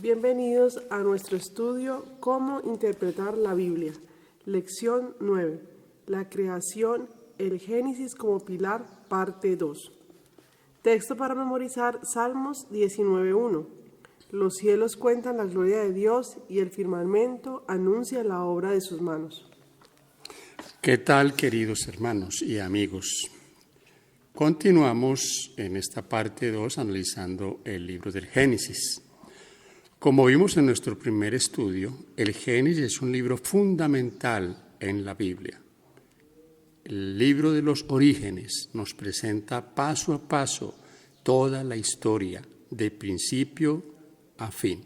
Bienvenidos a nuestro estudio Cómo interpretar la Biblia. Lección 9. La creación, el Génesis como pilar, parte 2. Texto para memorizar: Salmos 19:1. Los cielos cuentan la gloria de Dios y el firmamento anuncia la obra de sus manos. ¿Qué tal, queridos hermanos y amigos? Continuamos en esta parte 2 analizando el libro del Génesis. Como vimos en nuestro primer estudio, el Génesis es un libro fundamental en la Biblia. El libro de los orígenes nos presenta paso a paso toda la historia, de principio a fin.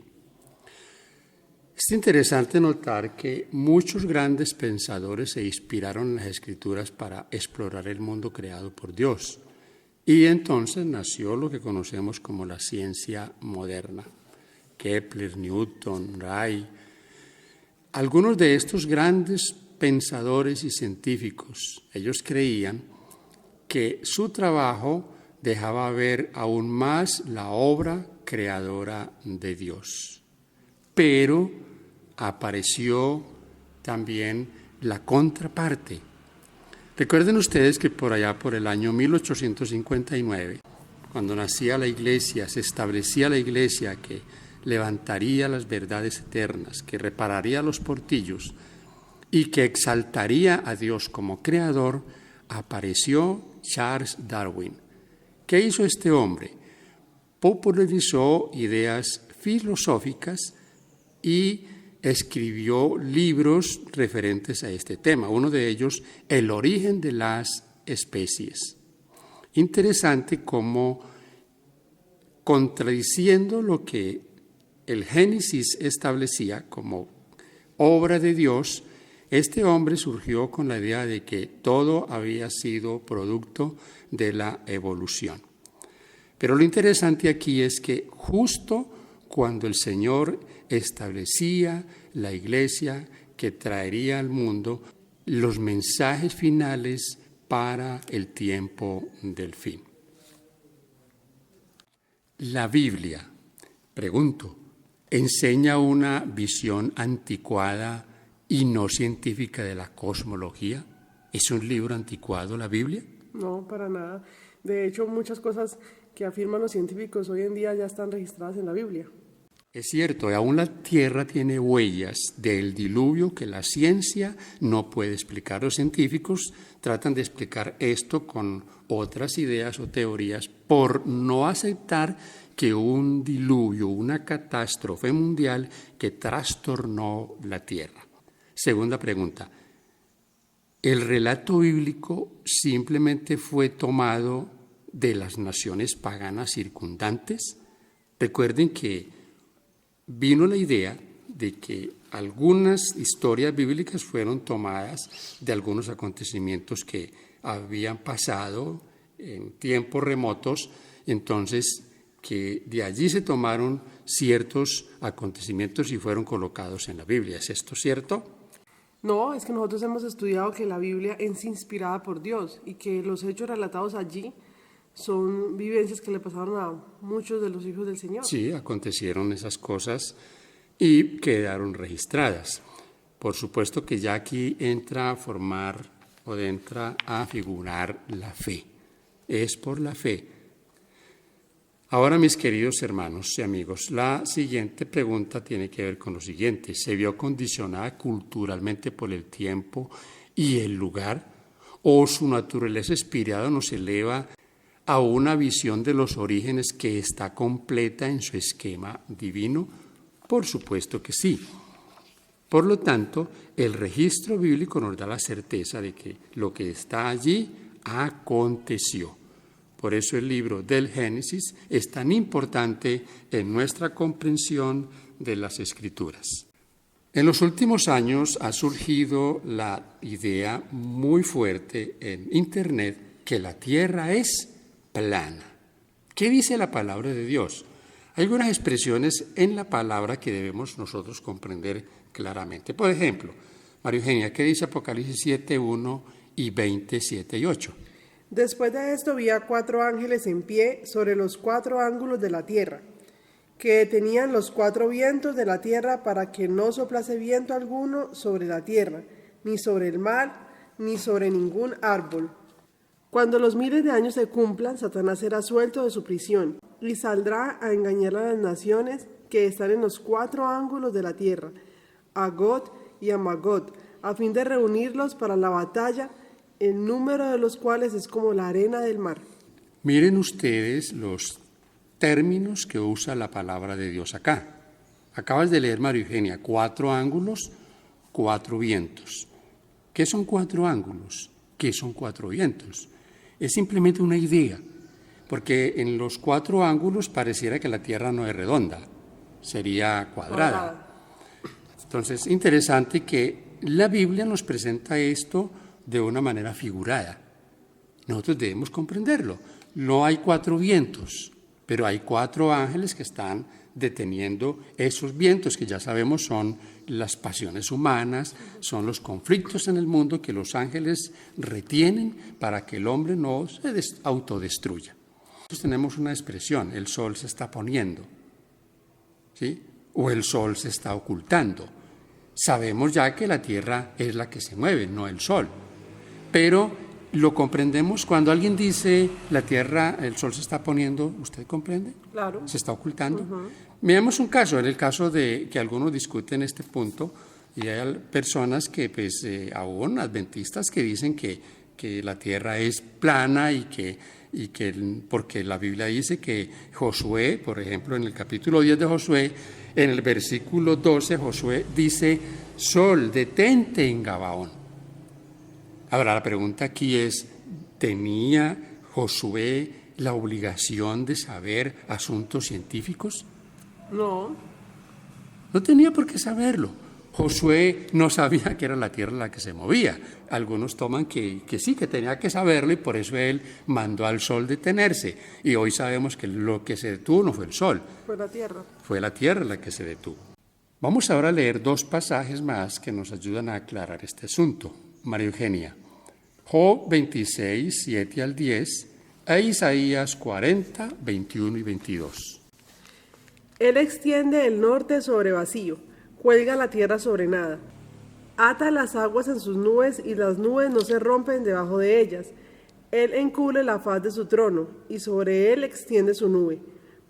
Es interesante notar que muchos grandes pensadores se inspiraron en las Escrituras para explorar el mundo creado por Dios. Y entonces nació lo que conocemos como la ciencia moderna. Kepler, Newton, Ray. Algunos de estos grandes pensadores y científicos, ellos creían que su trabajo dejaba ver aún más la obra creadora de Dios. Pero apareció también la contraparte. Recuerden ustedes que por allá por el año 1859, cuando nacía la Iglesia, se establecía la Iglesia que levantaría las verdades eternas, que repararía los portillos y que exaltaría a Dios como creador, apareció Charles Darwin. ¿Qué hizo este hombre? Popularizó ideas filosóficas y escribió libros referentes a este tema. Uno de ellos, El origen de las especies. Interesante cómo, contradiciendo lo que el Génesis establecía como obra de Dios, este hombre surgió con la idea de que todo había sido producto de la evolución. Pero lo interesante aquí es que justo cuando el Señor establecía la iglesia que traería al mundo los mensajes finales para el tiempo del fin. La Biblia, pregunto, ¿enseña una visión anticuada y no científica de la cosmología? ¿Es un libro anticuado la Biblia? No, para nada. De hecho, muchas cosas que afirman los científicos hoy en día ya están registradas en la Biblia. Es cierto, aún la Tierra tiene huellas del diluvio que la ciencia no puede explicar. Los científicos tratan de explicar esto con otras ideas o teorías por no aceptar que un diluvio, una catástrofe mundial que trastornó la Tierra. Segunda pregunta, ¿el relato bíblico simplemente fue tomado de las naciones paganas circundantes? Recuerden que vino la idea de que algunas historias bíblicas fueron tomadas de algunos acontecimientos que habían pasado en tiempos remotos, entonces que de allí se tomaron ciertos acontecimientos y fueron colocados en la Biblia. ¿Es esto cierto? No, es que nosotros hemos estudiado que la Biblia es inspirada por Dios y que los hechos relatados allí son vivencias que le pasaron a muchos de los hijos del Señor. Sí, acontecieron esas cosas y quedaron registradas. Por supuesto que ya aquí entra a formar o entra a figurar la fe. Es por la fe. Ahora, mis queridos hermanos y amigos, la siguiente pregunta tiene que ver con lo siguiente. ¿Se vio condicionada culturalmente por el tiempo y el lugar? ¿O su naturaleza inspirada nos eleva a una visión de los orígenes que está completa en su esquema divino? Por supuesto que sí. Por lo tanto, el registro bíblico nos da la certeza de que lo que está allí aconteció. Por eso el libro del Génesis es tan importante en nuestra comprensión de las Escrituras. En los últimos años ha surgido la idea muy fuerte en Internet que la Tierra es plana. ¿Qué dice la palabra de Dios? Hay algunas expresiones en la palabra que debemos nosotros comprender claramente. Por ejemplo, María Eugenia, ¿qué dice Apocalipsis 7:1 y 20:7-8? Después de esto vi a 4 ángeles en pie sobre los 4 ángulos de la tierra, que tenían los 4 vientos de la tierra para que no soplase viento alguno sobre la tierra, ni sobre el mar, ni sobre ningún árbol. Cuando los miles de años se cumplan, Satanás será suelto de su prisión y saldrá a engañar a las naciones que están en los 4 ángulos de la tierra, a Gog y a Magog, a fin de reunirlos para la batalla, el número de los cuales es como la arena del mar. Miren ustedes los términos que usa la palabra de Dios acá. Acabas de leer, María Eugenia, 4 ángulos, 4 vientos. ¿Qué son 4 ángulos? ¿Qué son 4 vientos? Es simplemente una idea, porque en los 4 ángulos pareciera que la Tierra no es redonda, sería cuadrada. Entonces, interesante que la Biblia nos presenta esto de una manera figurada. Nosotros debemos comprenderlo. No hay 4 vientos, pero hay 4 ángeles que están deteniendo esos vientos que ya sabemos son las pasiones humanas, son los conflictos en el mundo que los ángeles retienen para que el hombre no se autodestruya. Nosotros tenemos una expresión, el sol se está poniendo, ¿sí? O el sol se está ocultando. Sabemos ya que la tierra es la que se mueve, no el sol, pero lo comprendemos cuando alguien dice la tierra, el sol se está poniendo, ¿usted comprende? Claro. Se está ocultando. Miremos un caso, en el caso de que algunos discuten este punto, y hay personas que, aún adventistas, que dicen que la tierra es plana y que porque la Biblia dice que Josué, por ejemplo, en el capítulo 10 de Josué, en el versículo 12, Josué dice, sol, detente en Gabaón. Ahora, la pregunta aquí es, ¿tenía Josué la obligación de saber asuntos científicos? No. No tenía por qué saberlo. Josué no sabía que era la tierra la que se movía. Algunos toman que sí, que tenía que saberlo y por eso él mandó al sol detenerse. Y hoy sabemos que lo que se detuvo no fue el sol. Fue la tierra. Fue la tierra la que se detuvo. Vamos ahora a leer 2 pasajes más que nos ayudan a aclarar este asunto. María Eugenia, Job 26, 7 al 10, e Isaías 40, 21 y 22. Él extiende el norte sobre vacío, cuelga la tierra sobre nada. Ata las aguas en sus nubes y las nubes no se rompen debajo de ellas. Él encubre la faz de su trono y sobre él extiende su nube.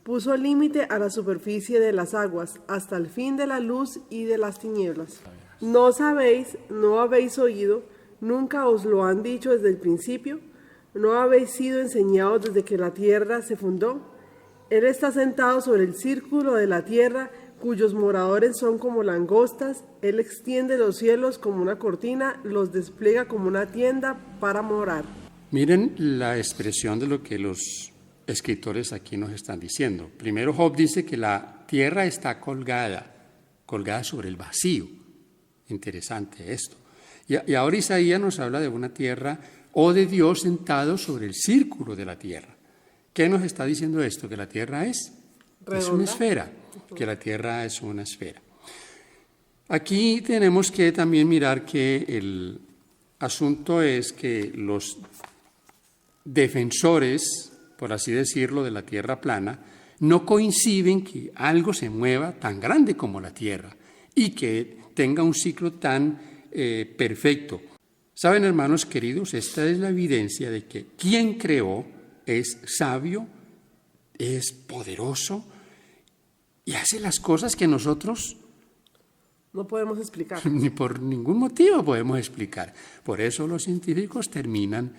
Puso límite a la superficie de las aguas hasta el fin de la luz y de las tinieblas. ¿No sabéis, no habéis oído, nunca os lo han dicho desde el principio? ¿No habéis sido enseñados desde que la tierra se fundó? Él está sentado sobre el círculo de la tierra, cuyos moradores son como langostas. Él extiende los cielos como una cortina, los despliega como una tienda para morar. Miren la expresión de lo que los escritores aquí nos están diciendo. Primero Job dice que la tierra está colgada sobre el vacío. Interesante esto. Y ahora Isaías nos habla de una tierra o de Dios sentado sobre el círculo de la tierra. ¿Qué nos está diciendo esto? Que la tierra es una esfera, que la tierra es una esfera. Aquí tenemos que también mirar que el asunto es que los defensores, por así decirlo, de la tierra plana, no coinciden que algo se mueva tan grande como la tierra y que tenga un ciclo tan perfecto. Saben, hermanos queridos, esta es la evidencia de que quien creó es sabio, es poderoso y hace las cosas que nosotros no podemos explicar. Ni por ningún motivo podemos explicar. Por eso los científicos terminan,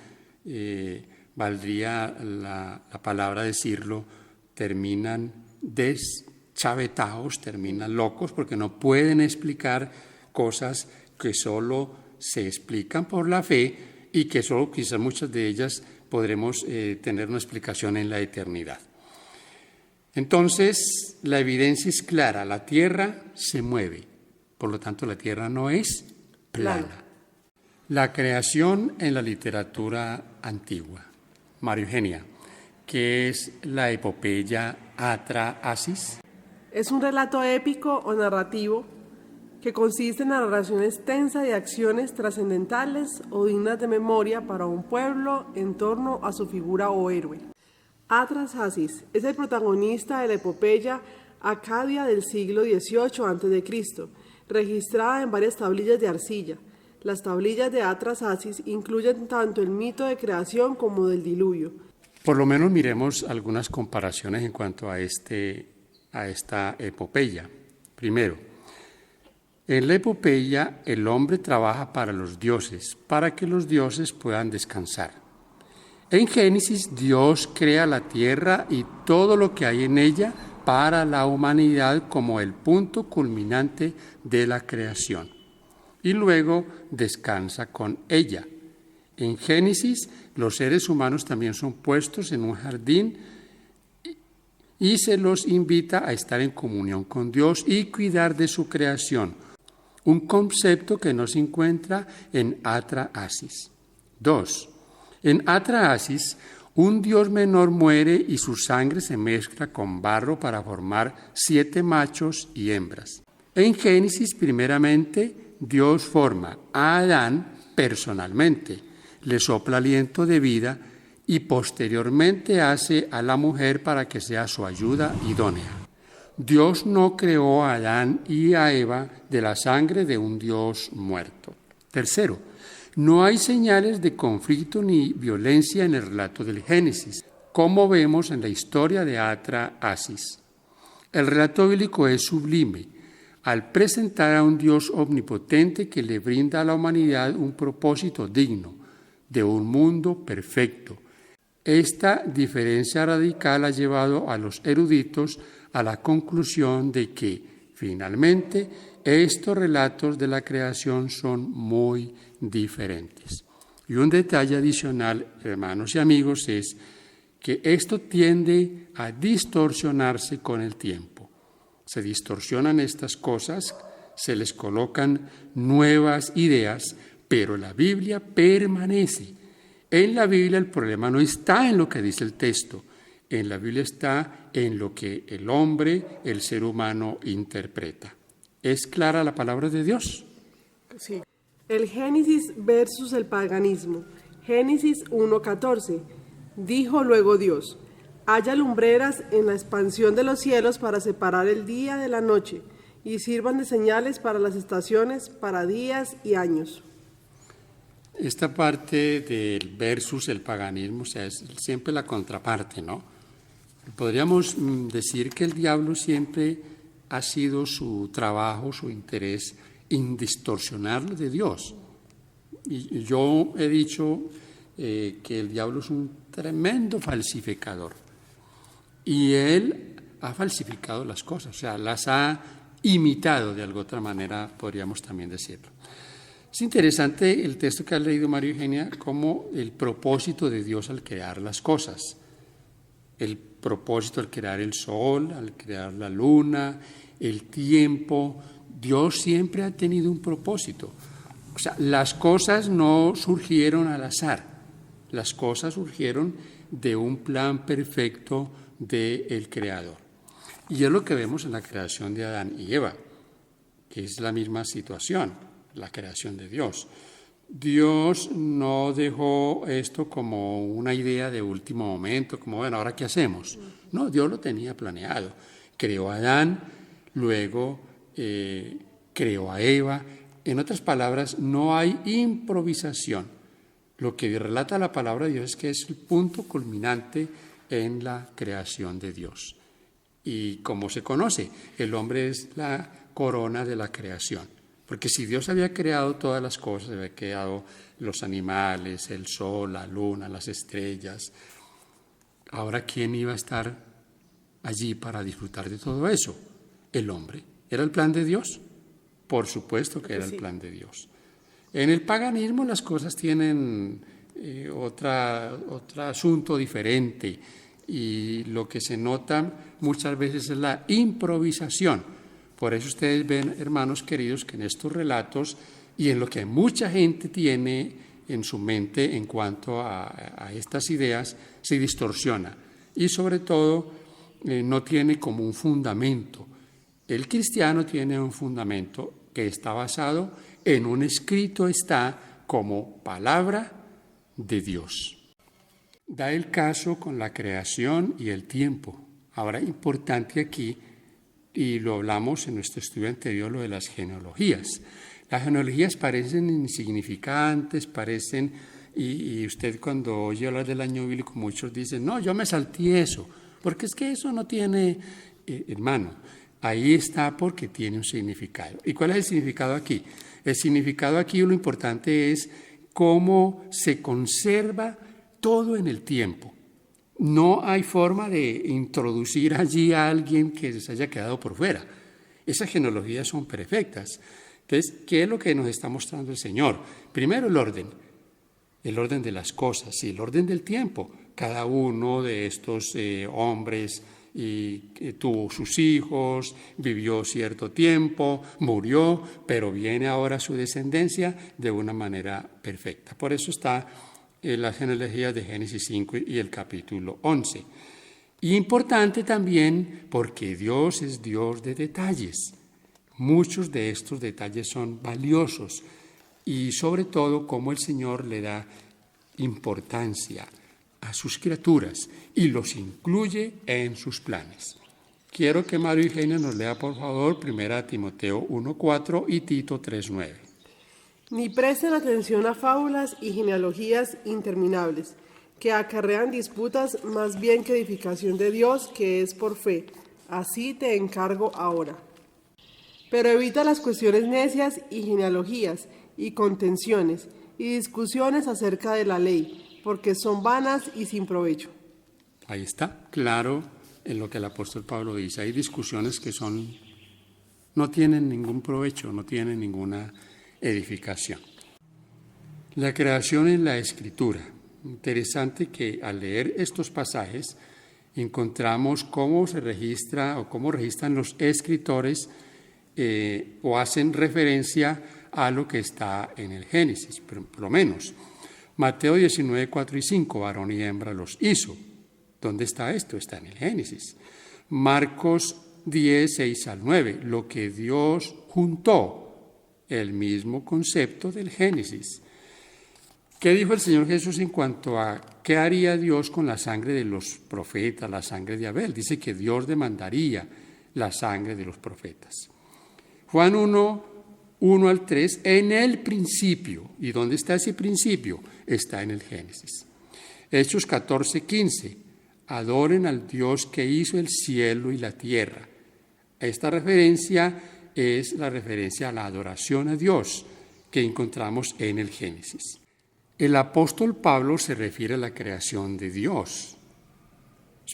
valdría la palabra decirlo, terminan deschavetados, terminan locos, porque no pueden explicar cosas que solo se explican por la fe y que solo quizás muchas de ellas podremos tener una explicación en la eternidad. Entonces, la evidencia es clara, la tierra se mueve, por lo tanto la tierra no es plana. La creación en la literatura antigua. María Eugenia, ¿qué es la epopeya Atrahasis? Es un relato épico o narrativo que consiste en la narración extensa de acciones trascendentales o dignas de memoria para un pueblo en torno a su figura o héroe. Atrahasis es el protagonista de la epopeya Acadia del siglo XVIII a.C., registrada en varias tablillas de arcilla. Las tablillas de Atrahasis incluyen tanto el mito de creación como del diluvio. Por lo menos miremos algunas comparaciones en cuanto a esta epopeya. Primero, en la epopeya el hombre trabaja para los dioses, para que los dioses puedan descansar. En Génesis, Dios crea la tierra y todo lo que hay en ella para la humanidad como el punto culminante de la creación. Y luego descansa con ella. En Génesis, los seres humanos también son puestos en un jardín y se los invita a estar en comunión con Dios y cuidar de su creación, un concepto que no se encuentra en Atrahasis. 2. En Atrahasis, un dios menor muere y su sangre se mezcla con barro para formar 7 machos y hembras. En Génesis, primeramente, Dios forma a Adán personalmente, le sopla aliento de vida y posteriormente hace a la mujer para que sea su ayuda idónea. Dios no creó a Adán y a Eva de la sangre de un Dios muerto. Tercero, no hay señales de conflicto ni violencia en el relato del Génesis, como vemos en la historia de Atrahasis. El relato bíblico es sublime al presentar a un Dios omnipotente que le brinda a la humanidad un propósito digno de un mundo perfecto. Esta diferencia radical ha llevado a los eruditos a la conclusión de que, finalmente, estos relatos de la creación son muy diferentes. Y un detalle adicional, hermanos y amigos, es que esto tiende a distorsionarse con el tiempo. Se distorsionan estas cosas, se les colocan nuevas ideas, pero la Biblia permanece. En la Biblia el problema no está en lo que dice el texto, en la Biblia está en lo que el hombre, el ser humano, interpreta. ¿Es clara la palabra de Dios? Sí. El Génesis versus el paganismo. Génesis 1:14. Dijo luego Dios: haya lumbreras en la expansión de los cielos para separar el día de la noche, y sirvan de señales para las estaciones, para días y años. Esta parte del versus el paganismo, o sea, es siempre la contraparte, ¿no? Podríamos decir que el diablo siempre ha sido su trabajo, su interés, en distorsionar lo de Dios. Y yo he dicho que el diablo es un tremendo falsificador. Y él ha falsificado las cosas, o sea, las ha imitado de alguna otra manera, podríamos también decirlo. Es interesante el texto que ha leído María Eugenia, como el propósito de Dios al crear las cosas. El propósito al crear el sol, al crear la luna, el tiempo. Dios siempre ha tenido un propósito. O sea, las cosas no surgieron al azar. Las cosas surgieron de un plan perfecto del Creador. Y es lo que vemos en la creación de Adán y Eva, que es la misma situación, la creación de Dios. Dios no dejó esto como una idea de último momento, como, bueno, ¿ahora qué hacemos? No, Dios lo tenía planeado. Creó a Adán, luego creó a Eva. En otras palabras, no hay improvisación. Lo que relata la palabra de Dios es que es el punto culminante en la creación de Dios. Y como se conoce, el hombre es la corona de la creación. Porque si Dios había creado todas las cosas, había creado los animales, el sol, la luna, las estrellas, ahora ¿quién iba a estar allí para disfrutar de todo eso? El hombre. ¿Era el plan de Dios? Por supuesto que era el plan de Dios. En el paganismo las cosas tienen otro asunto diferente, y lo que se nota muchas veces es la improvisación. Por eso ustedes ven, hermanos queridos, que en estos relatos y en lo que mucha gente tiene en su mente en cuanto a estas ideas, se distorsiona y sobre todo no tiene como un fundamento. El cristiano tiene un fundamento que está basado en un escrito, está como palabra de Dios. Da el caso con la creación y el tiempo. Ahora, importante aquí y lo hablamos en nuestro estudio anterior, lo de las genealogías. Las genealogías parecen insignificantes, y usted cuando oye hablar del año bíblico, muchos dicen, no, yo me salté eso, porque es que eso no tiene, hermano, ahí está porque tiene un significado. ¿Y cuál es el significado aquí? El significado aquí, lo importante es cómo se conserva todo en el tiempo. No hay forma de introducir allí a alguien que se haya quedado por fuera. Esas genealogías son perfectas. Entonces, ¿qué es lo que nos está mostrando el Señor? Primero, el orden de las cosas y el orden del tiempo. Cada uno de estos hombres tuvo sus hijos, vivió cierto tiempo, murió, pero viene ahora su descendencia de una manera perfecta. Por eso está las genealogías de Génesis 5 y el capítulo 11. Y importante también porque Dios es Dios de detalles. Muchos de estos detalles son valiosos y sobre todo cómo el Señor le da importancia a sus criaturas y los incluye en sus planes. Quiero que Mario Eugenia nos lea por favor 1 Timoteo 1:4 y Tito 3:9. Ni presten atención a fábulas y genealogías interminables, que acarrean disputas más bien que edificación de Dios, que es por fe. Así te encargo ahora. Pero evita las cuestiones necias y genealogías, y contenciones, y discusiones acerca de la ley, porque son vanas y sin provecho. Ahí está, claro, en lo que el apóstol Pablo dice. Hay discusiones que no tienen ningún provecho, no tienen ninguna edificación. La creación en la Escritura. Interesante que al leer estos pasajes encontramos cómo se registra o cómo registran los escritores o hacen referencia a lo que está en el Génesis, por lo menos. Mateo 19, 4 y 5, varón y hembra los hizo. ¿Dónde está esto? Está en el Génesis. Marcos 10, 6 al 9, lo que Dios juntó, el mismo concepto del Génesis. ¿Qué dijo el Señor Jesús en cuanto a qué haría Dios con la sangre de los profetas, la sangre de Abel? Dice que Dios demandaría la sangre de los profetas. Juan 1 al 3, en el principio. ¿Y dónde está ese principio? Está en el Génesis. Hechos 14, 15. Adoren al Dios que hizo el cielo y la tierra. Esta referencia es la referencia a la adoración a Dios que encontramos en el Génesis. El apóstol Pablo se refiere a la creación de Dios.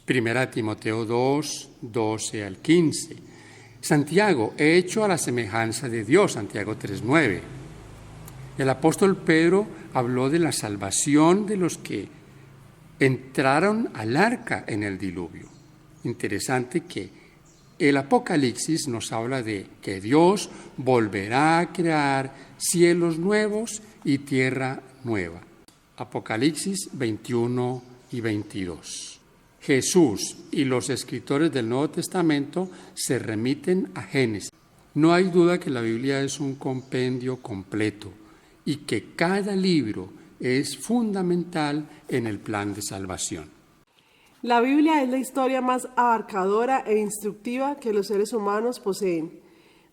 1 Timoteo 2, 12 al 15. Santiago, hecho a la semejanza de Dios, Santiago 3, 9. El apóstol Pedro habló de la salvación de los que entraron al arca en el diluvio. Interesante que el Apocalipsis nos habla de que Dios volverá a crear cielos nuevos y tierra nueva. Apocalipsis 21 y 22. Jesús y los escritores del Nuevo Testamento se remiten a Génesis. No hay duda que la Biblia es un compendio completo y que cada libro es fundamental en el plan de salvación. La Biblia es la historia más abarcadora e instructiva que los seres humanos poseen.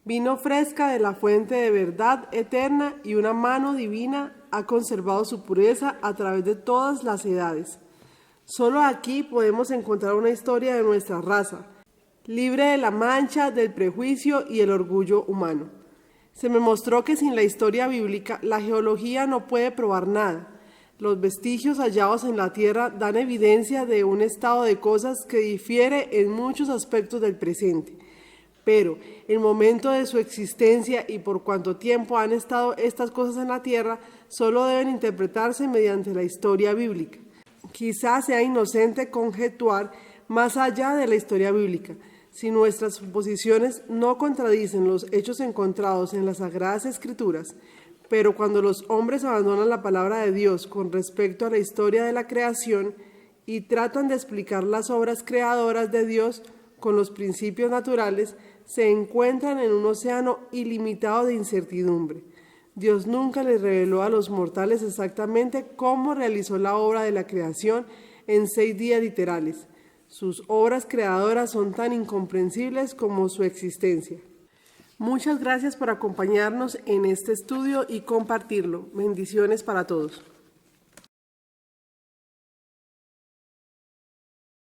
Vino fresca de la fuente de verdad eterna y una mano divina ha conservado su pureza a través de todas las edades. Solo aquí podemos encontrar una historia de nuestra raza, libre de la mancha, del prejuicio y el orgullo humano. Se me mostró que sin la historia bíblica, la geología no puede probar nada. Los vestigios hallados en la tierra dan evidencia de un estado de cosas que difiere en muchos aspectos del presente. Pero el momento de su existencia y por cuánto tiempo han estado estas cosas en la tierra solo deben interpretarse mediante la historia bíblica. Quizás sea inocente conjetuar más allá de la historia bíblica. Si nuestras suposiciones no contradicen los hechos encontrados en las Sagradas Escrituras, pero cuando los hombres abandonan la palabra de Dios con respecto a la historia de la creación y tratan de explicar las obras creadoras de Dios con los principios naturales, se encuentran en un océano ilimitado de incertidumbre. Dios nunca les reveló a los mortales exactamente cómo realizó la obra de la creación en 6 días literales. Sus obras creadoras son tan incomprensibles como su existencia. Muchas gracias por acompañarnos en este estudio y compartirlo. Bendiciones para todos.